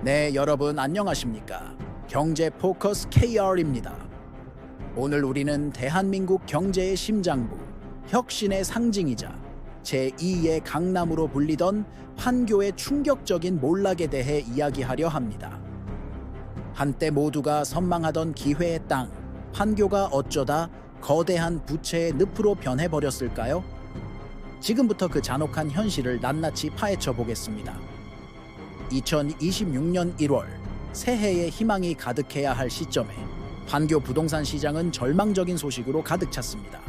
네, 여러분 안녕하십니까? 경제 포커스 KR입니다. 오늘 우리는 대한민국 경제의 심장부, 혁신의 상징이자 제2의 강남으로 불리던 판교의 충격적인 몰락에 대해 이야기하려 합니다. 한때 모두가 선망하던 기회의 땅, 판교가 어쩌다 거대한 부채의 늪으로 변해버렸을까요? 지금부터 그 잔혹한 현실을 낱낱이 파헤쳐 보겠습니다. 2026년 1월, 새해의 희망이 가득해야 할 시점에 판교 부동산 시장은 절망적인 소식으로 가득 찼습니다.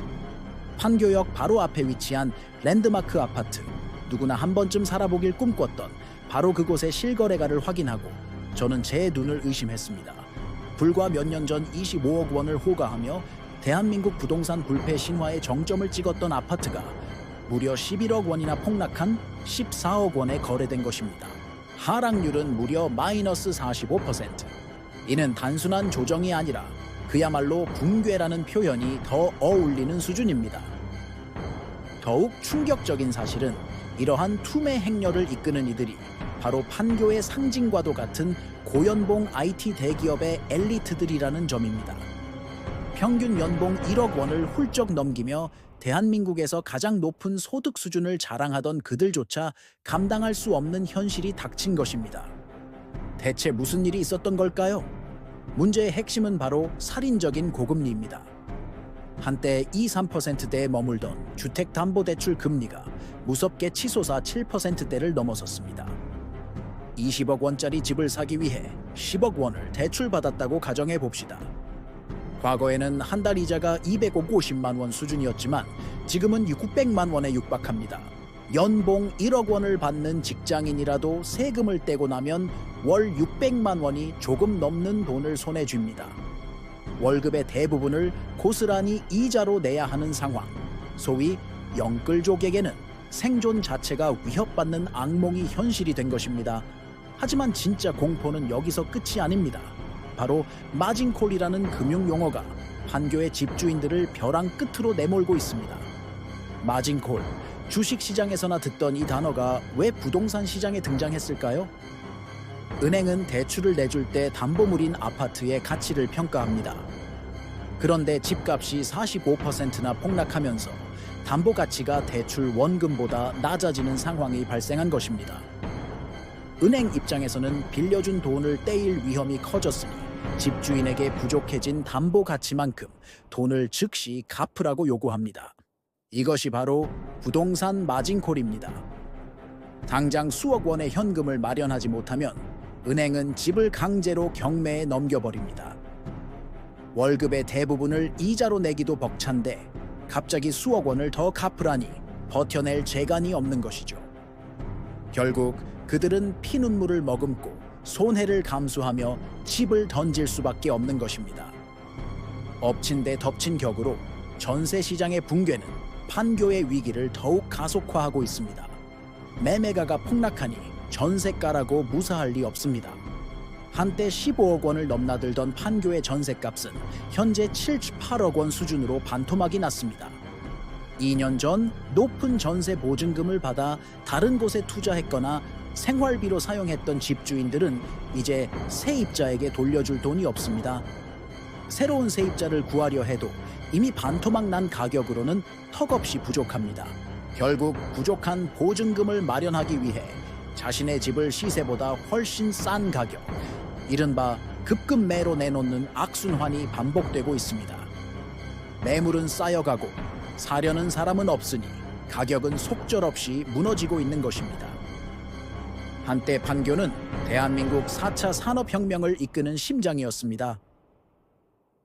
판교역 바로 앞에 위치한 랜드마크 아파트, 누구나 한 번쯤 살아보길 꿈꿨던 바로 그곳의 실거래가를 확인하고 저는 제 눈을 의심했습니다. 불과 몇 년 전 25억 원을 호가하며 대한민국 부동산 불패 신화의 정점을 찍었던 아파트가 무려 11억 원이나 폭락한 14억 원에 거래된 것입니다. 하락률은 무려 마이너스 45%. 이는 단순한 조정이 아니라 그야말로 붕괴라는 표현이 더 어울리는 수준입니다. 더욱 충격적인 사실은 이러한 투매 행렬을 이끄는 이들이 바로 판교의 상징과도 같은 고연봉 IT 대기업의 엘리트들이라는 점입니다. 평균 연봉 1억 원을 훌쩍 넘기며 대한민국에서 가장 높은 소득 수준을 자랑하던 그들조차 감당할 수 없는 현실이 닥친 것입니다. 대체 무슨 일이 있었던 걸까요? 문제의 핵심은 바로 살인적인 고금리입니다. 한때 2~3%대에 머물던 주택담보대출 금리가 무섭게 치솟아 7%대를 넘어섰습니다. 20억 원짜리 집을 사기 위해 10억 원을 대출받았다고 가정해 봅시다. 과거에는 한 달 이자가 250만 원 수준이었지만 지금은 600만 원에 육박합니다. 연봉 1억 원을 받는 직장인이라도 세금을 떼고 나면 월 600만 원이 조금 넘는 돈을 손에 쥡니다. 월급의 대부분을 고스란히 이자로 내야 하는 상황. 소위 영끌족에게는 생존 자체가 위협받는 악몽이 현실이 된 것입니다. 하지만 진짜 공포는 여기서 끝이 아닙니다. 바로 마진콜이라는 금융용어가 판교의 집주인들을 벼랑 끝으로 내몰고 있습니다. 마진콜, 주식시장에서나 듣던 이 단어가 왜 부동산 시장에 등장했을까요? 은행은 대출을 내줄 때 담보물인 아파트의 가치를 평가합니다. 그런데 집값이 45%나 폭락하면서 담보 가치가 대출 원금보다 낮아지는 상황이 발생한 것입니다. 은행 입장에서는 빌려준 돈을 떼일 위험이 커졌으니 집주인에게 부족해진 담보 가치만큼 돈을 즉시 갚으라고 요구합니다. 이것이 바로 부동산 마진콜입니다. 당장 수억 원의 현금을 마련하지 못하면 은행은 집을 강제로 경매에 넘겨버립니다. 월급의 대부분을 이자로 내기도 벅찬데 갑자기 수억 원을 더 갚으라니 버텨낼 재간이 없는 것이죠. 결국 그들은 피눈물을 머금고 손해를 감수하며 집을 던질 수밖에 없는 것입니다. 엎친 데 덮친 격으로 전세 시장의 붕괴는 판교의 위기를 더욱 가속화하고 있습니다. 매매가가 폭락하니 전세가라고 무사할 리 없습니다. 한때 15억 원을 넘나들던 판교의 전세값은 현재 7, 8억 원 수준으로 반토막이 났습니다. 2년 전 높은 전세 보증금을 받아 다른 곳에 투자했거나 생활비로 사용했던 집주인들은 이제 세입자에게 돌려줄 돈이 없습니다. 새로운 세입자를 구하려 해도 이미 반토막 난 가격으로는 턱없이 부족합니다. 결국 부족한 보증금을 마련하기 위해 자신의 집을 시세보다 훨씬 싼 가격, 이른바 급급매로 내놓는 악순환이 반복되고 있습니다. 매물은 쌓여가고 사려는 사람은 없으니 가격은 속절없이 무너지고 있는 것입니다. 한때 판교는 대한민국 4차 산업혁명을 이끄는 심장이었습니다.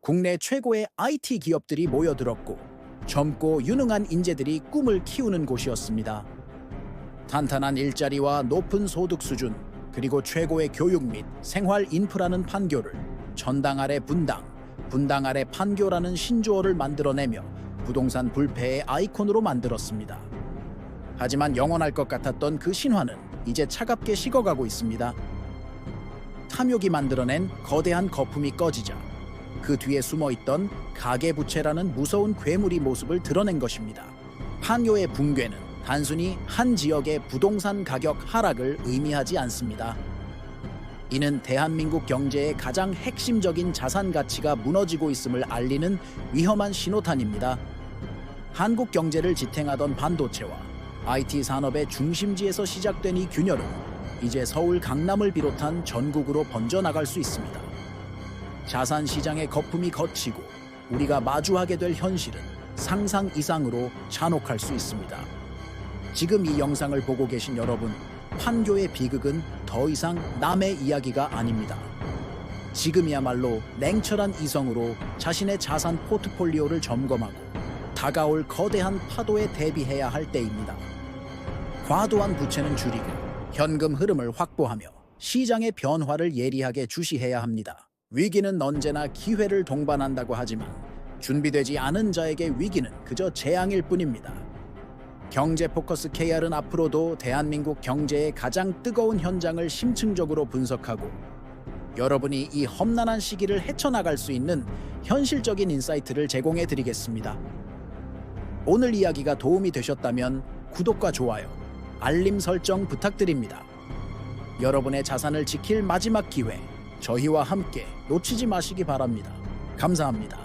국내 최고의 IT 기업들이 모여들었고 젊고 유능한 인재들이 꿈을 키우는 곳이었습니다. 탄탄한 일자리와 높은 소득 수준, 그리고 최고의 교육 및 생활 인프라는 판교를 전당 아래 분당, 분당 아래 판교라는 신조어를 만들어내며 부동산 불패의 아이콘으로 만들었습니다. 하지만 영원할 것 같았던 그 신화는 이제 차갑게 식어가고 있습니다. 탐욕이 만들어낸 거대한 거품이 꺼지자 그 뒤에 숨어있던 가계부채라는 무서운 괴물이 모습을 드러낸 것입니다. 판교의 붕괴는 단순히 한 지역의 부동산 가격 하락을 의미하지 않습니다. 이는 대한민국 경제의 가장 핵심적인 자산 가치가 무너지고 있음을 알리는 위험한 신호탄입니다. 한국 경제를 지탱하던 반도체와 IT 산업의 중심지에서 시작된 이 균열은 이제 서울 강남을 비롯한 전국으로 번져나갈 수 있습니다. 자산 시장의 거품이 걷히고 우리가 마주하게 될 현실은 상상 이상으로 잔혹할 수 있습니다. 지금 이 영상을 보고 계신 여러분, 판교의 비극은 더 이상 남의 이야기가 아닙니다. 지금이야말로 냉철한 이성으로 자신의 자산 포트폴리오를 점검하고 다가올 거대한 파도에 대비해야 할 때입니다. 과도한 부채는 줄이고 현금 흐름을 확보하며 시장의 변화를 예리하게 주시해야 합니다. 위기는 언제나 기회를 동반한다고 하지만 준비되지 않은 자에게 위기는 그저 재앙일 뿐입니다. 경제 포커스 KR은 앞으로도 대한민국 경제의 가장 뜨거운 현장을 심층적으로 분석하고 여러분이 이 험난한 시기를 헤쳐나갈 수 있는 현실적인 인사이트를 제공해 드리겠습니다. 오늘 이야기가 도움이 되셨다면 구독과 좋아요, 알림 설정 부탁드립니다. 여러분의 자산을 지킬 마지막 기회, 저희와 함께 놓치지 마시기 바랍니다. 감사합니다.